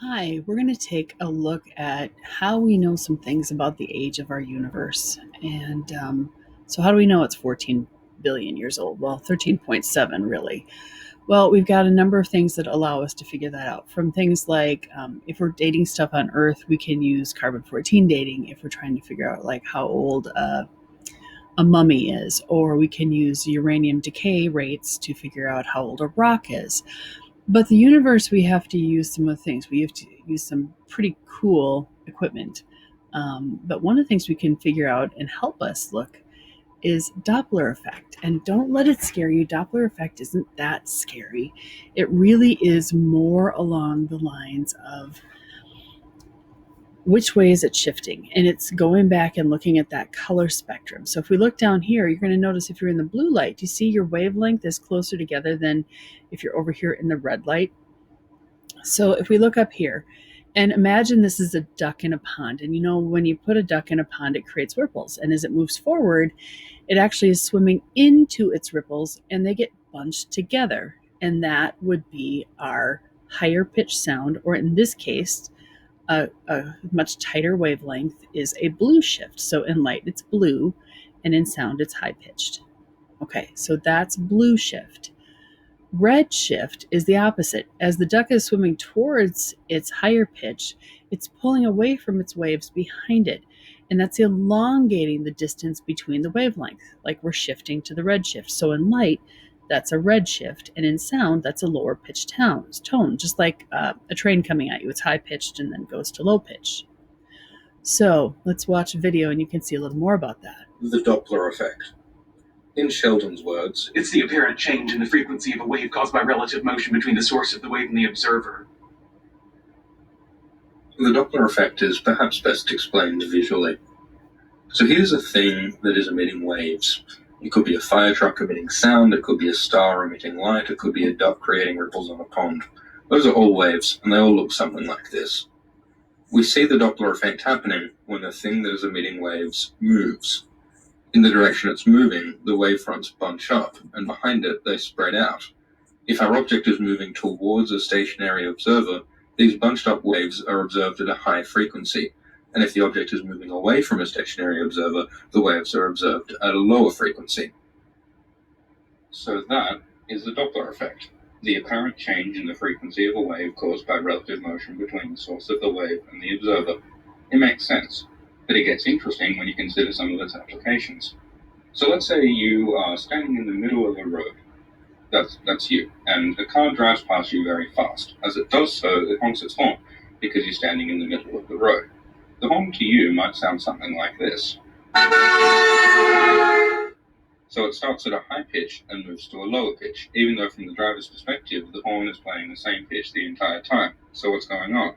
Hi, we're going to take a look at how we know some things about the age of our universe. So, how do we know it's 14 billion years old? Well, 13.7, really. Well, we've got a number of things that allow us to figure that out. From things like if we're dating stuff on Earth, we can use carbon 14 dating if we're trying to figure out like how old a mummy is, or we can use uranium decay rates to figure out how old a rock is. But the universe, we have to use some of the things. We have to use some pretty cool equipment. But one of the things we can figure out and help us look is Doppler effect. And don't let it scare you. Doppler effect isn't that scary. It really is more along the lines of which way is it shifting? And it's going back and looking at that color spectrum. So if we look down here, you're going to notice if you're in the blue light, do you see your wavelength is closer together than if you're over here in the red light? So if we look up here and imagine this is a duck in a pond, and you know, when you put a duck in a pond, it creates ripples. And as it moves forward, it actually is swimming into its ripples and they get bunched together. And that would be our higher pitch sound, or in this case, a much tighter wavelength is a blue shift. So in light, it's blue, and in sound, it's high pitched. Okay, so that's blue shift. Red shift is the opposite. As the duck is swimming towards its higher pitch, it's pulling away from its waves behind it. And that's elongating the distance between the wavelength, like we're shifting to the red shift. So in light, that's a red shift. And in sound, that's a lower pitched tone, just like a train coming at you. It's high pitched and then goes to low pitch. So let's watch a video and you can see a little more about that. The Doppler effect. In Sheldon's words, it's the apparent change in the frequency of a wave caused by relative motion between the source of the wave and the observer. The Doppler effect is perhaps best explained visually. So here's a thing that is emitting waves. It could be a fire truck emitting sound, it could be a star emitting light, it could be a duck creating ripples on a pond. Those are all waves, and they all look something like this. We see the Doppler effect happening when the thing that is emitting waves moves. In the direction it's moving, the wavefronts bunch up, and behind it, they spread out. If our object is moving towards a stationary observer, these bunched up waves are observed at a high frequency, and if the object is moving away from a stationary observer, the waves are observed at a lower frequency. So that is the Doppler effect, the apparent change in the frequency of a wave caused by relative motion between the source of the wave and the observer. It makes sense, but it gets interesting when you consider some of its applications. So let's say you are standing in the middle of a road. That's you, and a car drives past you very fast. As it does so, it honks its horn, because you're standing in the middle of the road. The horn to you might sound something like this. So it starts at a high pitch and moves to a lower pitch, even though from the driver's perspective, the horn is playing the same pitch the entire time. So what's going on?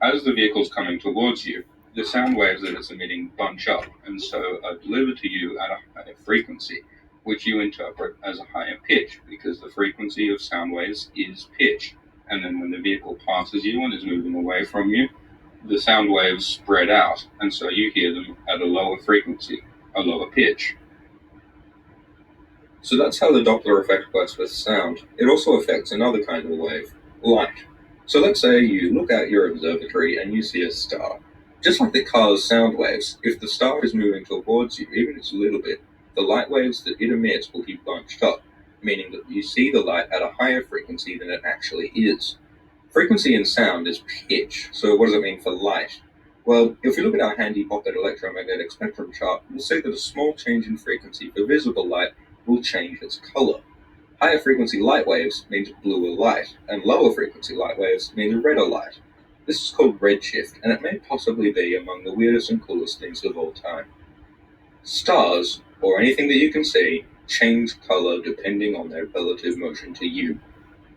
As the vehicle's coming towards you, the sound waves that it's emitting bunch up, and so are delivered to you at a higher frequency, which you interpret as a higher pitch, because the frequency of sound waves is pitch. And then when the vehicle passes you and is moving away from you, the sound waves spread out, and so you hear them at a lower frequency, a lower pitch. So that's how the Doppler effect works with sound. It also affects another kind of wave, light. So let's say you look out your observatory and you see a star. Just like the car's sound waves, if the star is moving towards you, even just a little bit, the light waves that it emits will be bunched up, meaning that you see the light at a higher frequency than it actually is. Frequency in sound is pitch, so what does it mean for light? Well, if we look at our handy pocket electromagnetic spectrum chart, we'll see that a small change in frequency for visible light will change its color. Higher frequency light waves means bluer light, and lower frequency light waves means redder light. This is called redshift, and it may possibly be among the weirdest and coolest things of all time. Stars, or anything that you can see, change color depending on their relative motion to you.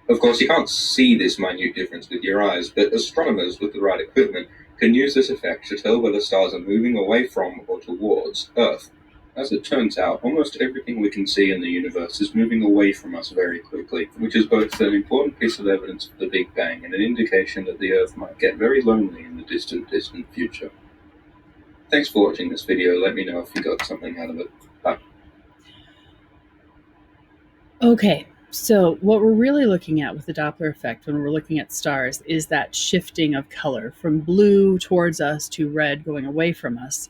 Of course, you can't see this minute difference with your eyes, but astronomers with the right equipment can use this effect to tell whether stars are moving away from or towards Earth. As it turns out, almost everything we can see in the universe is moving away from us very quickly, which is both an important piece of evidence for the Big Bang and an indication that the Earth might get very lonely in the distant future. Thanks for watching this video. Let me know if you got something out of it. Bye. Okay, So, what we're really looking at with the Doppler effect when we're looking at stars is that shifting of color from blue towards us to red going away from us.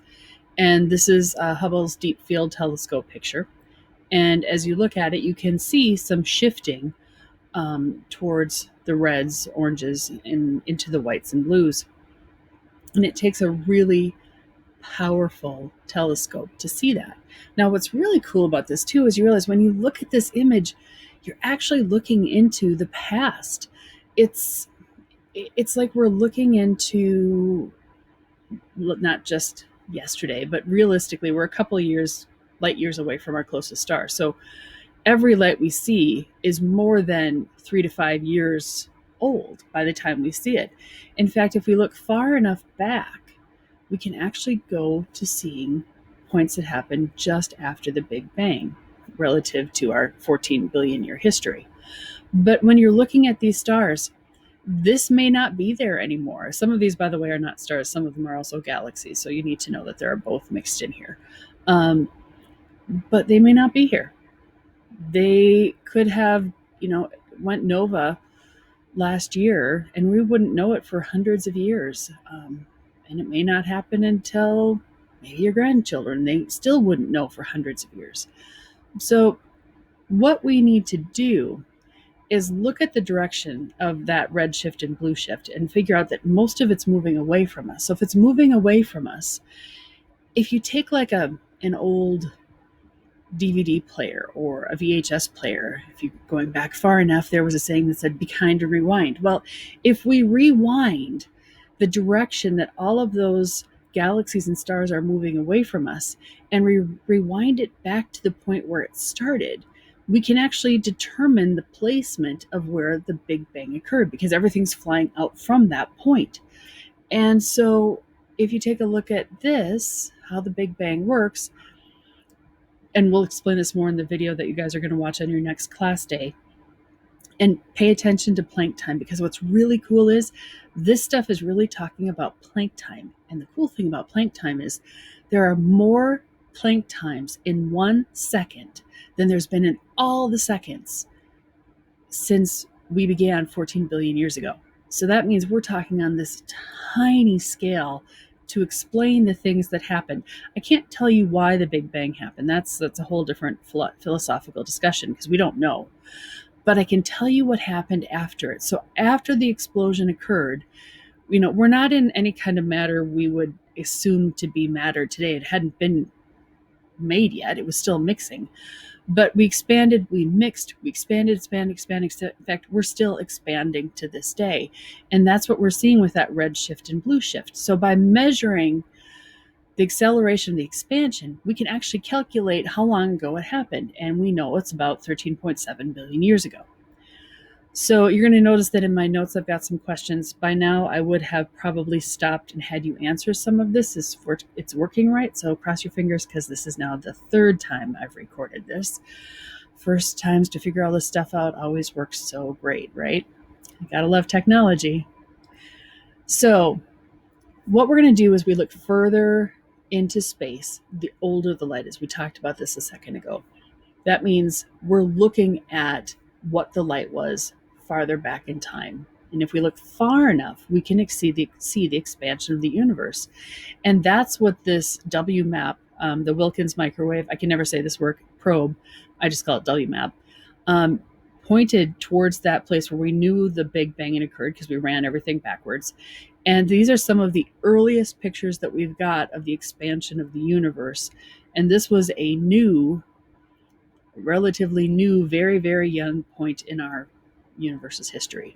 And this is Hubble's Deep Field Telescope picture. And as you look at it, you can see some shifting towards the reds, oranges, and into the whites and blues. And it takes a really powerful telescope to see that. Now, what's really cool about this too is you realize when you look at this image, you're actually looking into the past. It's it's like we're looking into not just yesterday, but realistically, we're a couple of years, light years away from our closest star. So every light we see is more than 3 to 5 years old by the time we see it. In fact, if we look far enough back, we can actually go to seeing points that happened just after the Big Bang relative to our 14 billion year history. But when you're looking at these stars, this may not be there anymore. Some of these, by the way, are not stars. Some of them are also galaxies. So you need to know that there are both mixed in here. But they may not be here. They could have, went nova last year, and we wouldn't know it for hundreds of years. And it may not happen until maybe your grandchildren. They still wouldn't know for hundreds of years. So, what we need to do is look at the direction of that red shift and blue shift and figure out that most of it's moving away from us. So, if it's moving away from us, if you take like an old DVD player or a VHS player, if you're going back far enough, there was a saying that said, be kind and rewind. Well, if we rewind the direction that all of those galaxies and stars are moving away from us and rewind it back to the point where it started, we can actually determine the placement of where the Big Bang occurred because everything's flying out from that point. And so if you take a look at this, how the Big Bang works, and we'll explain this more in the video that you guys are going to watch on your next class day. And pay attention to Planck time, because what's really cool is this stuff is really talking about Planck time. And the cool thing about Planck time is there are more Planck times in 1 second than there's been in all the seconds since we began 14 billion years ago. So that means we're talking on this tiny scale to explain the things that happen. I can't tell you why the Big Bang happened. That's a whole different philosophical discussion because we don't know. But I can tell you what happened after it. So after the explosion occurred, we're not in any kind of matter we would assume to be matter today. It hadn't been made yet. It was still mixing. But we expanded, we mixed, we expanded. In fact, we're still expanding to this day. And that's what we're seeing with that red shift and blue shift. So by measuring the acceleration of the expansion, we can actually calculate how long ago it happened. And we know it's about 13.7 billion years ago. So you're going to notice that in my notes, I've got some questions. By now, I would have probably stopped and had you answer some of this. It's working right, so cross your fingers because this is now the 3rd time I've recorded this. First times to figure all this stuff out always works so great, right? You gotta love technology. So what we're going to do is we look further into space the older the light is. We talked about this a second ago. That means we're looking at what the light was farther back in time. And if we look far enough, we can see the expansion of the universe. And that's what this WMAP, the Wilkins microwave, I can never say this word, probe, I just call it WMAP, pointed towards that place where we knew the Big Bang had occurred because we ran everything backwards. And these are some of the earliest pictures that we've got of the expansion of the universe. And this was a relatively new, very, very young point in our universe's history.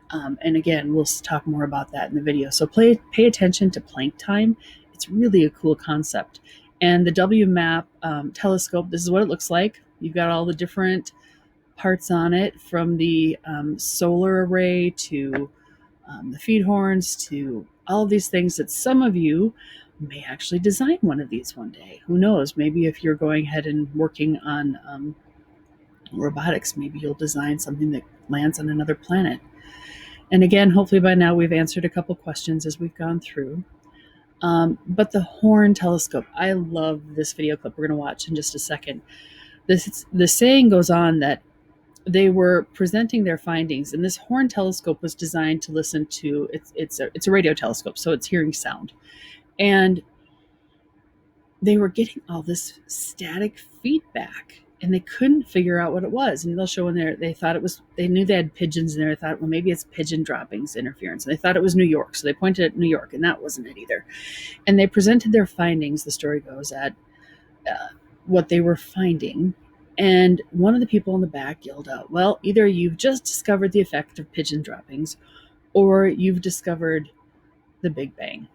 And again, we'll talk more about that in the video. So pay attention to Planck time. It's really a cool concept. And the WMAP telescope, this is what it looks like. You've got all the different parts on it, from the solar array to the feed horns to all of these things that some of you may actually design one of these one day. Who knows? Maybe if you're going ahead and working on robotics, maybe you'll design something that lands on another planet. And again, hopefully by now we've answered a couple questions as we've gone through. But the Horn telescope, I love this video clip we're going to watch in just a second. The saying goes on that they were presenting their findings, and this Horn telescope was designed to listen to it's a radio telescope, so it's hearing sound. And they were getting all this static feedback and they couldn't figure out what it was. And they'll show in there, they knew they had pigeons in there. They thought, well, maybe it's pigeon droppings interference. And they thought it was New York. So they pointed at New York, and that wasn't it either. And they presented their findings, the story goes, at what they were finding. And one of the people in the back yelled out, well, either you've just discovered the effect of pigeon droppings or you've discovered the Big Bang.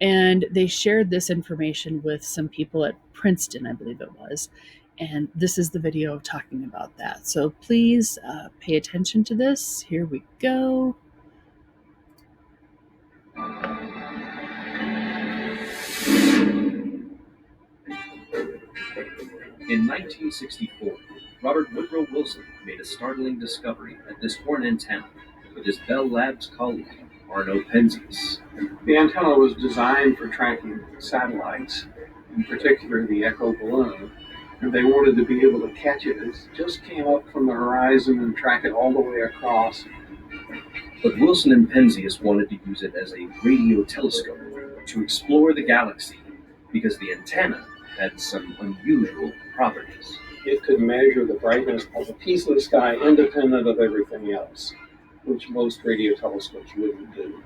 And they shared this information with some people at Princeton, I believe it was. And this is the video talking about that. So please pay attention to this. Here we go. In 1964, Robert Woodrow Wilson made a startling discovery at this horn antenna with his Bell Labs colleague, Arno Penzias. The antenna was designed for tracking satellites, in particular the Echo balloon, and they wanted to be able to catch it as it just came up from the horizon and track it all the way across. But Wilson and Penzias wanted to use it as a radio telescope to explore the galaxy because the antenna had some unusual properties. It could measure the brightness of a piece of the sky independent of everything else, which most radio telescopes wouldn't do.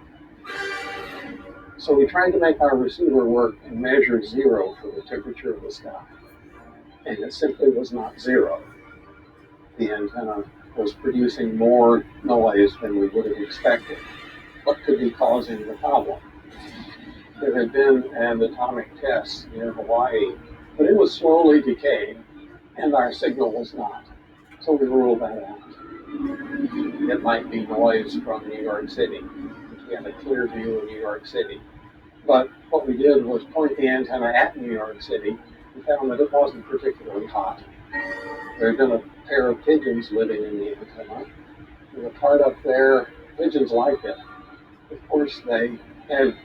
So we tried to make our receiver work and measure zero for the temperature of the sky. And it simply was not zero. The antenna was producing more noise than we would have expected. What could be causing the problem? There had been an atomic test near Hawaii, but it was slowly decaying, and our signal was not. So we ruled that out. It might be noise from New York City. We had a clear view of New York City. But what we did was point the antenna at New York City and found that it wasn't particularly hot. There had been a pair of pigeons living in the antenna. And the part up there, pigeons liked it. Of course, they had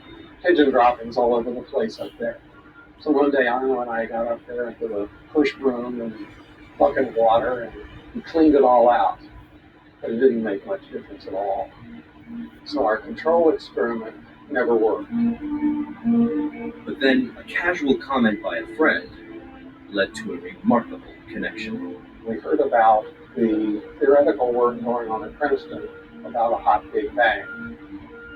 pigeon droppings all over the place up there. So one day, Arno and I got up there with a push broom and a bucket of water, and we cleaned it all out. But it didn't make much difference at all. So our control experiment never worked. But then a casual comment by a friend led to a remarkable connection. We heard about the theoretical work going on at Princeton about a hot Big Bang.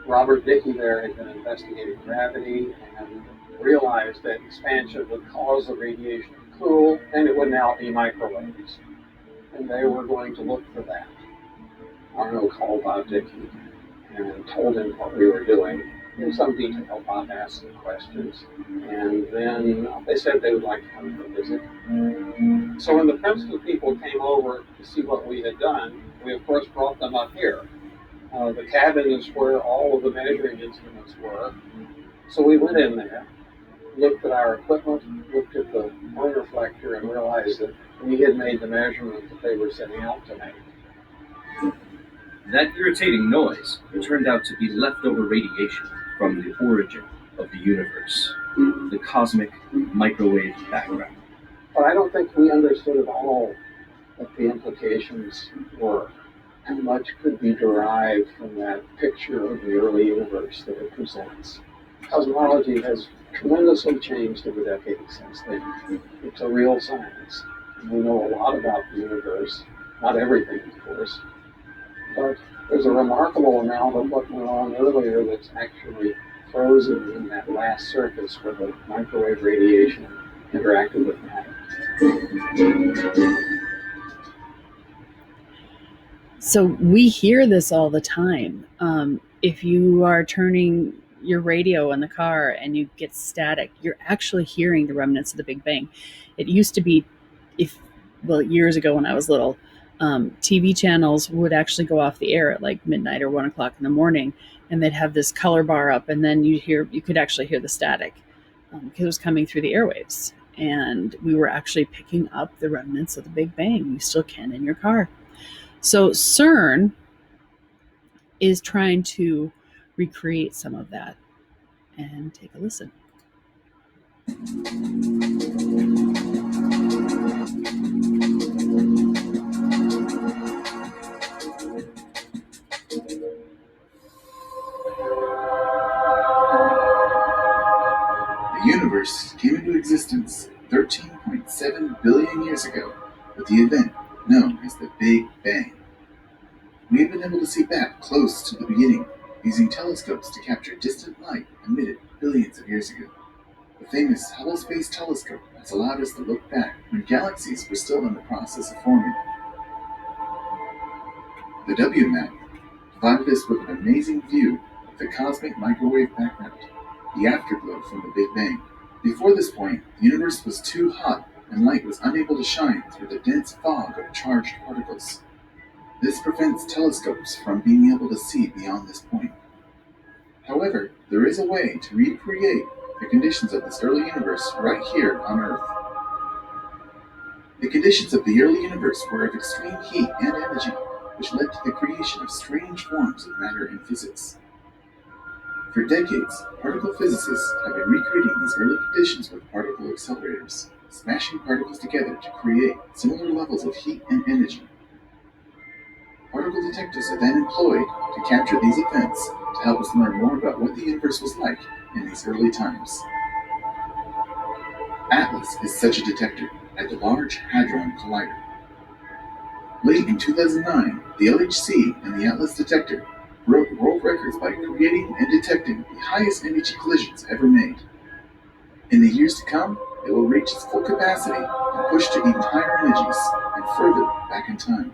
Robert Dickey there had been investigating gravity and realized that expansion would cause the radiation to cool, and it would now be microwaves. And they were going to look for that. Arno called Bob Dickey and told him what we were doing. In some detail, Bob asked some questions, and then they said they would like to come for a visit. So when the Princeton people came over to see what we had done, we of course brought them up here. The cabin is where all of the measuring instruments were. So we went in there, looked at our equipment, looked at the horn reflector, and realized that we had made the measurement that they were setting out to make. That irritating noise turned out to be leftover radiation from the origin of the universe, the cosmic microwave background. But I don't think we understood at all what the implications were, and much could be derived from that picture of the early universe that it presents. Cosmology has tremendously changed over decades since then. It's a real science. We know a lot about the universe, not everything, of course, but there's a remarkable amount of what went on earlier that's actually frozen in that last surface where the microwave radiation interacted with matter. So we hear this all the time. If you are turning your radio in the car and you get static, you're actually hearing the remnants of the Big Bang. It used to be, years ago when I was little, TV channels would actually go off the air at like midnight or 1 o'clock in the morning, and they'd have this color bar up, and then you could actually hear the static because it was coming through the airwaves. And we were actually picking up the remnants of the Big Bang. You still can in your car. So CERN is trying to recreate some of that. And take a listen. universe came into existence 13.7 billion years ago with the event known as the Big Bang. We have been able to see back close to the beginning using telescopes to capture distant light emitted billions of years ago. The famous Hubble Space Telescope has allowed us to look back when galaxies were still in the process of forming. The WMAP provided us with an amazing view of the cosmic microwave background, the afterglow from the Big Bang. Before this point, the universe was too hot and light was unable to shine through the dense fog of charged particles. This prevents telescopes from being able to see beyond this point. However, there is a way to recreate the conditions of this early universe right here on Earth. The conditions of the early universe were of extreme heat and energy, which led to the creation of strange forms of matter in physics. For decades, particle physicists have been recreating these early conditions with particle accelerators, smashing particles together to create similar levels of heat and energy. Particle detectors are then employed to capture these events to help us learn more about what the universe was like in these early times. ATLAS is such a detector at the Large Hadron Collider. Late in 2009, the LHC and the ATLAS detector broke world records by creating and detecting the highest energy collisions ever made. In the years to come, it will reach its full capacity and push to even higher energies and further back in time.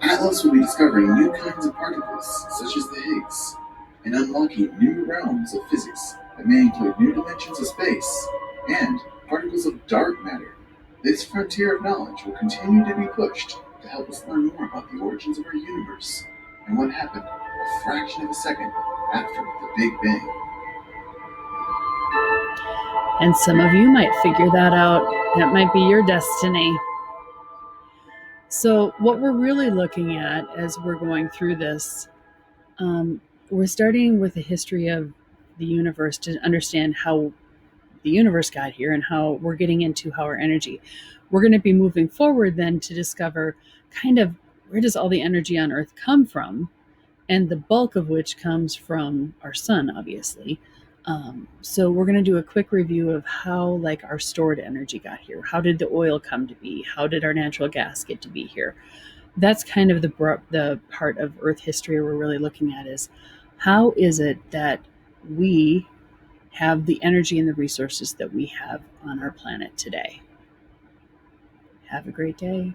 Atlas will be discovering new kinds of particles, such as the Higgs, and unlocking new realms of physics that may include new dimensions of space and particles of dark matter. This frontier of knowledge will continue to be pushed to help us learn more about the origins of our universe and what happened a fraction of a second after the Big Bang. And some of you might figure that out. That might be your destiny. So what we're really looking at as we're going through this, we're starting with the history of the universe to understand how the universe got here and how we're getting into how our energy. We're going to be moving forward then to discover kind of where does all the energy on Earth come from, and the bulk of which comes from our sun, obviously. So we're going to do a quick review of how like our stored energy got here. How did the oil come to be? How did our natural gas get to be here? That's kind of the part of Earth history we're really looking at is how is it that we have the energy and the resources that we have on our planet today. Have a great day.